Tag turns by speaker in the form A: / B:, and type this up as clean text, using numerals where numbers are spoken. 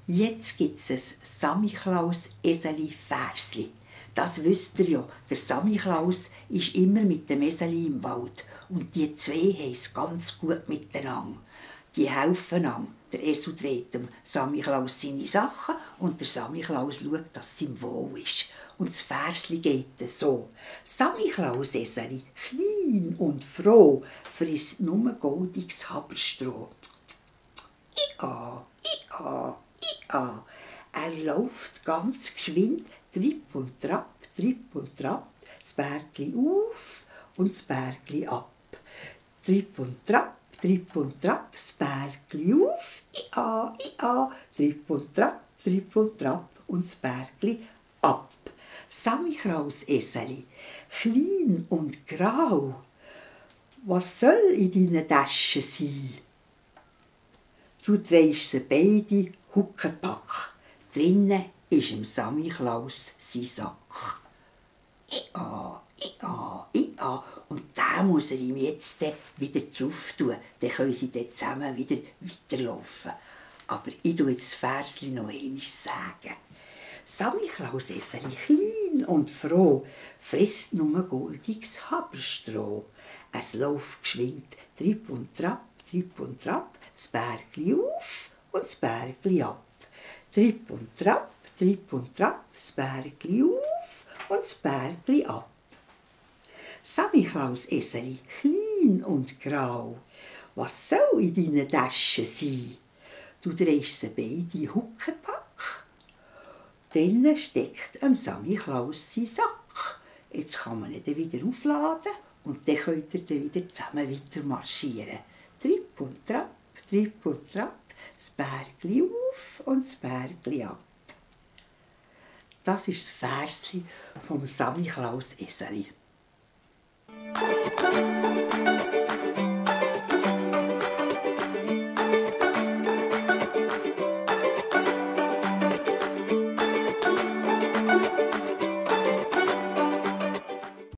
A: Jetzt gibt es ein Samichlaus-Eseli-Versli. Das wisst ihr ja, der Samichlaus ist immer mit dem Eseli im Wald. Und die zwei haben es ganz gut miteinander. Die helfen an. Der Esel dreht dem Samichlaus seine Sachen und der Samichlaus schaut, dass es ihm wohl ist. Und das Versli geht so. Samichlaus-Eseli, klein und froh, frisst nur goldiges Haberstroh. Ia, ia, ia. Er läuft ganz geschwind, tripp und trapp, das Bergli auf und das Bergli ab. Tripp und trapp, das Bergli auf, ia, ia, tripp und trapp und das Bergli ab. Samichlaus-Eseli, klein und grau, was soll in deinen Taschen sein? Du drehst sie beide Huckepack. Drinnen ist im Samichlaus sein Sack. Ia, ia, ia. Und da muss er ihm jetzt wieder drauf tun. Dann können sie dann zusammen wieder weiterlaufen. Aber ich tue jetzt das Versli noch einmal sagen. Samichlaus-Eseli, klein und froh, frisst nur goldiges Haberstroh. Es läuft geschwind, tripp und trapp, das Bergli auf und das Bergli ab. Tripp und trapp, das Bergli auf und das Bergli ab. Samichlaus-Eseli, klein und grau, was soll in deinen Taschen sein? Du drehst sie beide Huckepack. Drinnen steckt am Samichlaus sein Sack. Jetzt kann man ihn wieder aufladen und dann könnt ihr dann wieder zusammen weiter marschieren. Tripp und trapp, das Bergli auf und das Bergli ab. Das ist das Versli vom Samichlaus-Eseli.